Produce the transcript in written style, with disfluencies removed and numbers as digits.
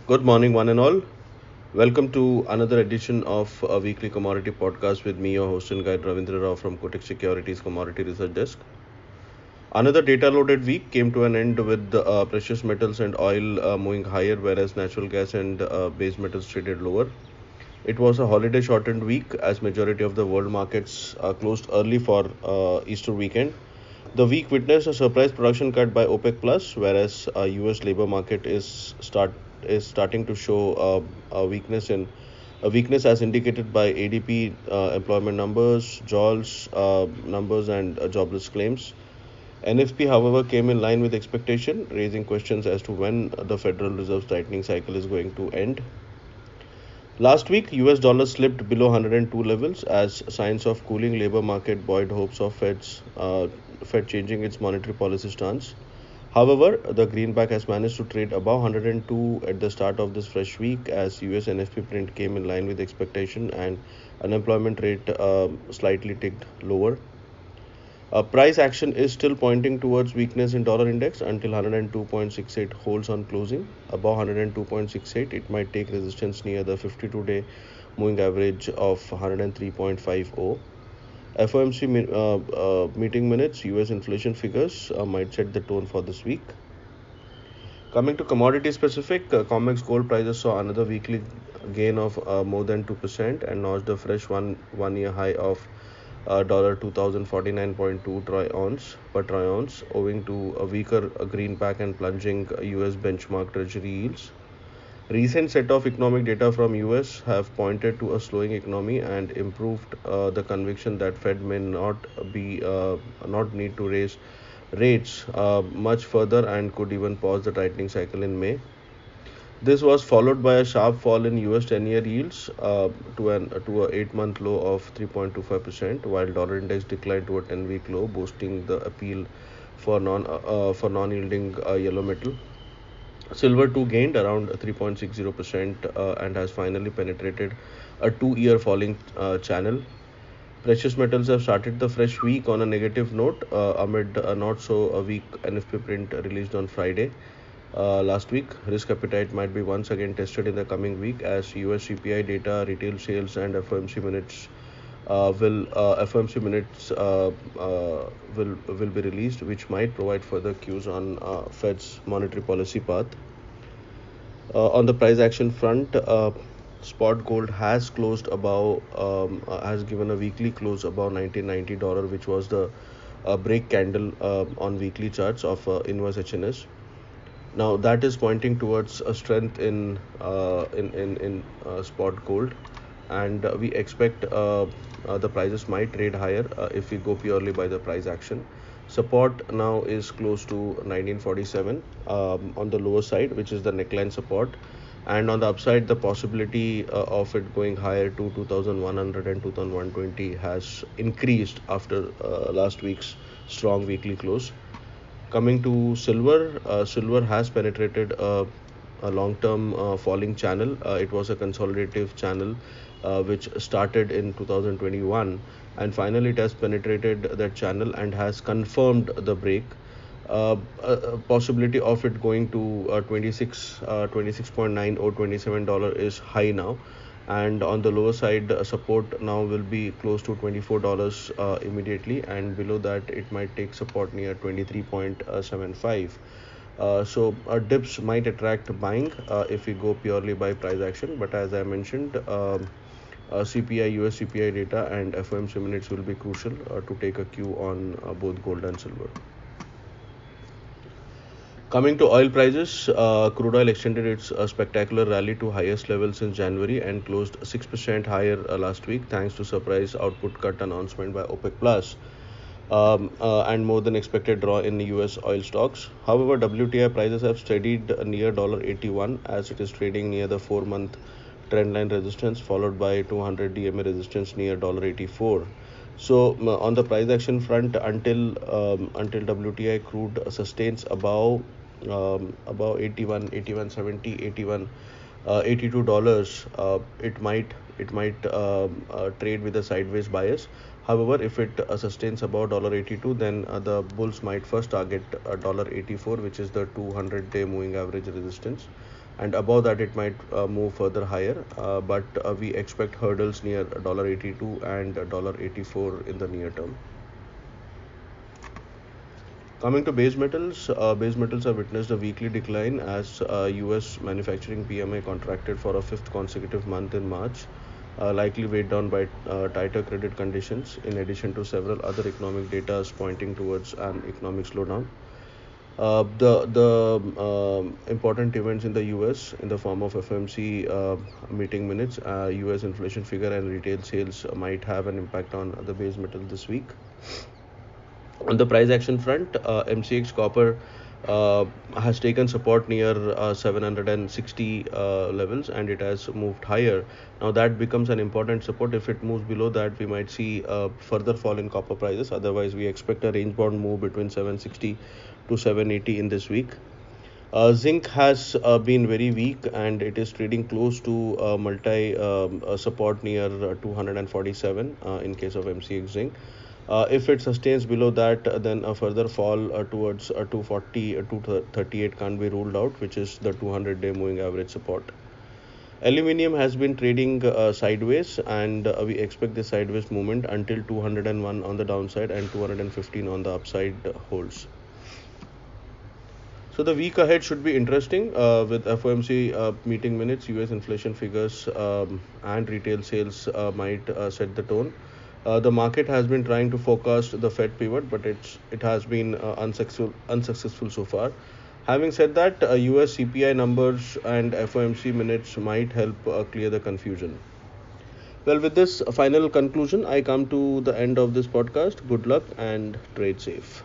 Good morning, one and all. Welcome to another edition of a weekly commodity podcast with me, your host and guide Ravindra Rao from Kotak Securities Commodity Research Desk. Another data loaded week came to an end with precious metals and oil moving higher, whereas natural gas and base metals traded lower. It was a holiday shortened week as majority of the world markets closed early for Easter weekend. The week witnessed a surprise production cut by OPEC Plus, whereas US labor market is starting to show a weakness as indicated by ADP employment numbers, JOLS numbers, and jobless claims. NFP, however, came in line with expectation, raising questions as to when the Federal Reserve's tightening cycle is going to end. Last week, US dollar slipped below 102 levels as signs of cooling labor market buoyed hopes of Fed changing its monetary policy stance. However, the greenback has managed to trade above 102 at the start of this fresh week as US NFP print came in line with expectation and unemployment rate slightly ticked lower. Price action is still pointing towards weakness in dollar index until 102.68 holds on closing. Above 102.68, it might take resistance near the 52-day moving average of 103.50. FOMC meeting minutes, US inflation figures might set the tone for this week. Coming to commodity specific, COMEX Gold prices saw another weekly gain of more than 2% and notched a fresh one year high of $2049.2 per troy ounce, owing to a weaker greenback and plunging US benchmark treasury yields. Recent set of economic data from US have pointed to a slowing economy and improved the conviction that Fed may not need to raise rates much further and could even pause the tightening cycle in May. This was followed by a sharp fall in US 10-year yields to a 8-month low of 3.25%, while dollar index declined to a 10-week low, boosting the appeal for non-yielding yellow metal. Silver too gained around 3.60% and has finally penetrated a 2-year falling channel. Precious metals have started the fresh week on a negative note amid a not so a weak NFP print released on Friday last week. Risk appetite might be once again tested in the coming week as US CPI data, retail sales, and FOMC minutes will be released, which might provide further cues on Fed's monetary policy path. On the price action front, spot gold has closed above has given a weekly close above $1990, which was the break candle on weekly charts of inverse HNS. Now that is pointing towards a strength in spot gold, and we expect the prices might trade higher if we go purely by the price action. Support now is close to 1947 on the lower side, which is the neckline support, and on the upside, the possibility of it going higher to 2100 and 2120 has increased after last week's strong weekly close. Coming to silver, silver has penetrated a long-term falling channel. It was a consolidative channel which started in 2021, and finally it has penetrated that channel and has confirmed the break. Possibility of it going to 26.9 or $27 is high now, and on the lower side support now will be close to $24 immediately, and below that it might take support near 23.75. Dips might attract buying if we go purely by price action, but as I mentioned, CPI, US CPI data, and FOMC minutes will be crucial to take a cue on both gold and silver. Coming to oil prices, crude oil extended its spectacular rally to highest level since January and closed 6% higher last week thanks to surprise output cut announcement by OPEC Plus and more than expected draw in US oil stocks. However, WTI prices have steadied near $81 as it is trading near the 4-month trendline resistance followed by 200 DMA resistance near $84. So on the price action front, until WTI crude sustains above 81, 81 $82, it might trade with a sideways bias. However, if it sustains above $82, then the bulls might first target $84, which is the 200-day moving average resistance, and above that it might move further higher. But we expect hurdles near $82 and $84 in the near term. Coming to base metals have witnessed a weekly decline as US manufacturing PMI contracted for a fifth consecutive month in March, likely weighed down by tighter credit conditions, in addition to several other economic data pointing towards an economic slowdown. The important events in the US in the form of FOMC meeting minutes, US inflation figure, and retail sales might have an impact on the base metal this week. On the price action front, MCX copper has taken support near 760 levels, and it has moved higher. Now that becomes an important support. If it moves below that, we might see further fall in copper prices. Otherwise, we expect a range bound move between 760 to 780 in this week. Zinc has been very weak, and it is trading close to multi support near 247 in case of MCX zinc. If it sustains below that, then a further fall towards 240 238 can't be ruled out, which is the 200-day moving average support. Aluminium has been trading sideways, and we expect this sideways movement until 201 on the downside and 215 on the upside holds. So the week ahead should be interesting with FOMC meeting minutes, US inflation figures, and retail sales might set the tone. The market has been trying to forecast the Fed pivot, but it has been unsuccessful so far. Having said that, US CPI numbers and FOMC minutes might help clear the confusion. Well, with this final conclusion, I come to the end of this podcast. Good luck and trade safe.